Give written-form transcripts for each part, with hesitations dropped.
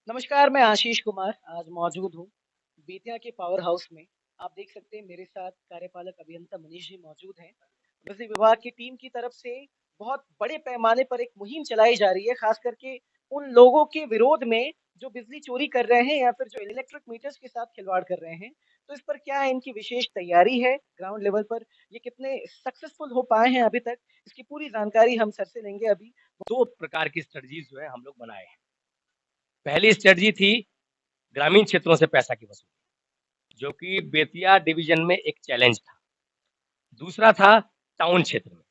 नमस्कार, मैं आशीष कुमार आज मौजूद हूँ बेतिया के पावर हाउस में। आप देख सकते हैं मेरे साथ कार्यपालक अभियंता मनीष जी मौजूद हैं। बिजली विभाग की टीम की तरफ से बहुत बड़े पैमाने पर एक मुहिम चलाई जा रही है, खास करके उन लोगों के विरोध में जो बिजली चोरी कर रहे हैं या फिर जो इलेक्ट्रिक मीटर्स के साथ खिलवाड़ कर रहे हैं। तो इस पर क्या इनकी विशेष तैयारी है ग्राउंड लेवल पर, ये कितने सक्सेसफुल हो पाए हैं अभी तक, इसकी पूरी जानकारी हम सर से लेंगे अभी। दो प्रकार की स्ट्रेटजीज जो है हम लोग बनाए हैं। पहली स्ट्रेटजी थी ग्रामीण क्षेत्रों से पैसा की वसूली, जो कि बेतिया डिवीजन में एक चैलेंज था। दूसरा था टाउन क्षेत्र में।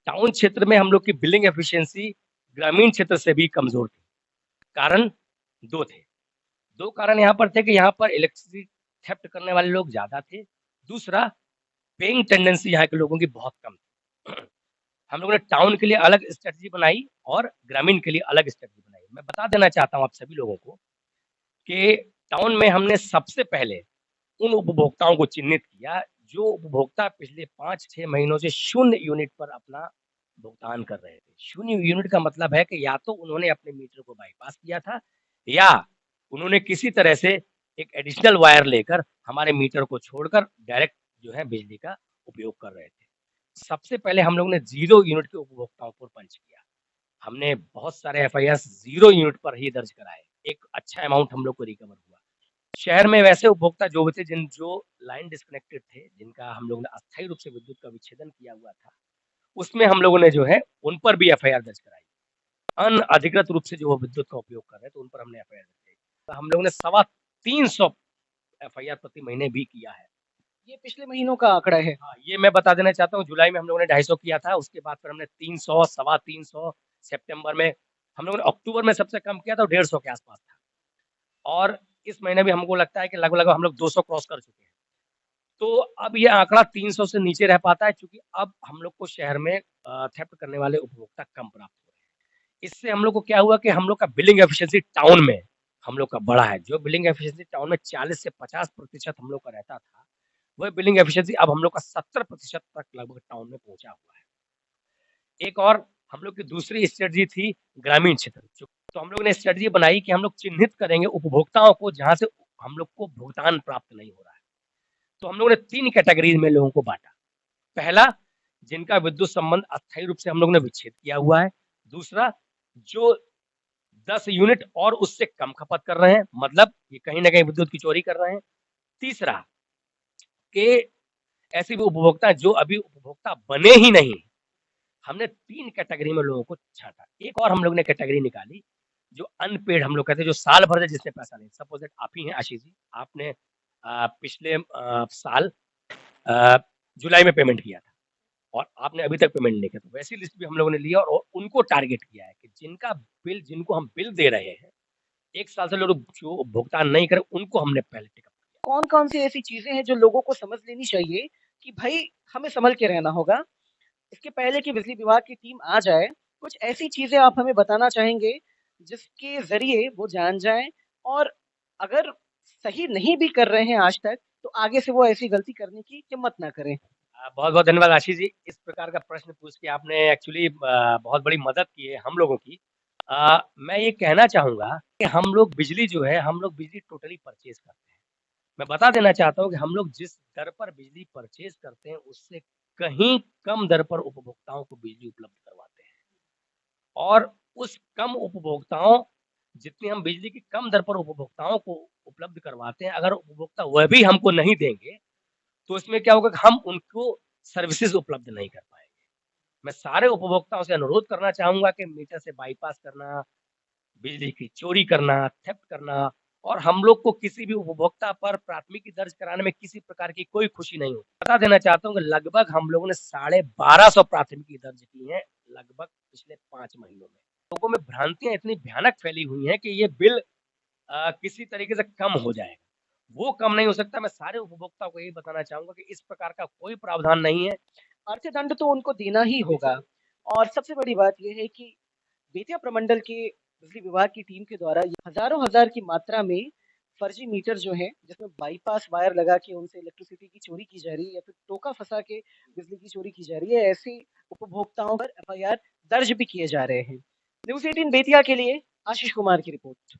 टाउन क्षेत्र में हम लोग की बिलिंग एफिशिएंसी ग्रामीण क्षेत्र से भी कमजोर थी। कारण दो थे। दो कारण यहाँ पर थे कि यहाँ पर इलेक्ट्रिसिटी थेफ्ट करने वाले लोग ज्यादा थे। दूसरा, पेइंग टेंडेंसी यहाँ के लोगों की बहुत कम थी। हम लोगों ने टाउन के लिए अलग स्ट्रेटजी बनाई और ग्रामीण के लिए अलग स्ट्रेटजी बनाई। मैं बता देना चाहता हूँ आप सभी लोगों को कि टाउन में हमने सबसे पहले उन उपभोक्ताओं को चिन्हित किया जो उपभोक्ता पिछले 5-6 महीनों से शून्य यूनिट पर अपना भुगतान कर रहे थे। शून्य यूनिट का मतलब है कि या तो उन्होंने अपने मीटर को बाईपास किया था या उन्होंने किसी तरह से एक एडिशनल वायर लेकर हमारे मीटर को छोड़कर डायरेक्ट जो है बिजली का उपयोग कर रहे थे। सबसे पहले हम लोग ने 0 यूनिट के उपभोक्ताओं पर पंच किया। हमने बहुत सारे एफआईआर 0 यूनिट पर ही दर्ज कराए। एक अच्छा अमाउंट हम लोग को रिकवर हुआ। शहर में वैसे उपभोक्ता जो भी थे जो लाइन डिस्कनेक्टेड थे, जिनका हम लोगों ने अस्थायी रूप से विद्युत का विच्छेदन किया हुआ था, उसमें हम लोगों ने जो है उन पर भी एफआईआर दर्ज कराई। अनअधिकृत रूप से जो वो विद्युत का उपयोग कर रहे हैं तो उन पर हमने एफआईआर दर्ज कराई। तो हम लोगों ने 325 एफआईआर प्रति महीने भी किया है। ये पिछले महीनों का आंकड़ा है। हाँ, ये मैं बता देना चाहता हूँ। जुलाई में हम लोगों ने 250 किया था, उसके बाद फिर हमने 300, सवा 300, सितंबर में हम लोगों ने, अक्टूबर में सबसे कम किया था, 150 के आसपास था। और इस महीने भी हमको लगता है कि लगभग हम लोग 200 क्रॉस कर चुके हैं। तो अब ये आंकड़ा 300 से नीचे रह पाता है, क्योंकि अब हम लोग को शहर में थेफ्ट करने वाले उपभोक्ता कम प्राप्त हो रहे हैं। इससे हम लोग को क्या हुआ कि हम लोग का बिलिंग एफिशिएंसी टाउन में हम लोग का बढ़ा है। जो बिलिंग एफिशिएंसी टाउन में 40 से 50% हम लोग का रहता था, वह बिलिंग एफिशिएंसी अब हम लोग का 70% तक लगभग टाउन में पहुंचा हुआ है। एक और हम लोग की दूसरी स्ट्रेटजी थी ग्रामीण क्षेत्र। तो हम लोग ने स्ट्रेटजी बनाई कि हम लोग चिन्हित करेंगे उपभोक्ताओं को जहां से हम लोग को भुगतान प्राप्त नहीं हो रहा है। तो हम लोगों ने 3 कैटेगरीज में लोगों को बांटा। पहला, जिनका विद्युत संबंध अस्थायी रूप से हम लोग ने विच्छेद किया हुआ है। दूसरा, जो 10 यूनिट और उससे कम खपत कर रहे हैं, मतलब ये कहीं ना कहीं विद्युत की चोरी कर रहे हैं। तीसरा, कि ऐसे भी उपभोक्ता जो अभी उपभोक्ता बने ही नहीं। हमने 3 कैटेगरी में लोगों को छाटा। एक और हम लोग ने कैटेगरी निकाली जो अनपेड हम लोग कहते हैं, जो साल भर से जिसने पैसा नहीं। सपोज दैट आप ही हैं आशीष जी, आपने पिछले साल जुलाई में पेमेंट किया था और आपने अभी तक पेमेंट नहीं किया। तो वैसी लिस्ट भी हम लोगों ने लिया और उनको टारगेट किया है कि जिनको हम बिल दे रहे हैं, 1 साल से लोग जो भुगतान नहीं करे, उनको हमने पहले टिकअप किया। कौन-कौन सी ऐसी चीज़ें हैं जो लोगों को समझ लेनी चाहिए कि भई हमें सँभल के रहना होगा? इसके पहले कि बिजली विभाग की टीम आ जाए, कुछ ऐसी चीज़ें आप हमें बताना चाहेंगे जिसके ज़रिए वो जान जाएँ और अगर सही नहीं भी कर रहे हैं आज तक, तो आगे से वो ऐसी गलती करने की हिम्मत ना करें? बहुत बहुत धन्यवाद आशीष जी, इस प्रकार का प्रश्न पूछ के आपने एक्चुअली बहुत बड़ी मदद की है हम लोगों की। मैं ये कहना चाहूंगा कि हम लोग बिजली जो है, हम लोग बिजली टोटली परचेज करते हैं। मैं बता देना चाहता हूँ कि हम लोग जिस दर पर बिजली परचेज करते हैं, उससे कहीं कम दर पर उपभोक्ताओं को बिजली उपलब्ध करवाते हैं। और उस कम उपभोक्ताओं जितनी हम बिजली की कम दर पर उपभोक्ताओं को उपलब्ध करवाते हैं, अगर उपभोक्ता वह भी हमको नहीं देंगे, तो इसमें क्या होगा कि हम उनको सर्विसेज उपलब्ध नहीं कर पाएंगे। मैं सारे उपभोक्ताओं से अनुरोध करना चाहूंगा कि मीटर से बाईपास करना, बिजली की चोरी करना, थेफ्ट करना, और हम लोग को किसी भी उपभोक्ता पर प्राथमिकी दर्ज कराने में किसी प्रकार की कोई खुशी नहीं होती। बता देना चाहता हूँ कि लगभग हम लोगों ने 1250 प्राथमिकी दर्ज की है लगभग पिछले 5 महीनों में। लोगों में भ्रांतियां इतनी भयानक फैली हुई हैं कि ये बिल किसी तरीके से कम हो जाएगा। वो कम नहीं हो सकता। मैं सारे उपभोक्ताओं को यही बताना चाहूंगा कि इस प्रकार का कोई प्रावधान नहीं है। अर्थदंड तो उनको देना ही होगा। और सबसे बड़ी बात ये है कि बेतिया प्रमंडल के बिजली विभाग की टीम के द्वारा ये हजारों हजार की मात्रा में फर्जी मीटर जो है, जिसमें बाईपास वायर लगा के उनसे इलेक्ट्रिसिटी की चोरी की जा रही है या फिर टोका फंसा के बिजली की चोरी की जा रही है, ऐसे उपभोक्ताओं पर एफआईआर दर्ज भी किए जा रहे हैं। न्यूज़ 18 बेतिया के लिए आशीष कुमार की रिपोर्ट।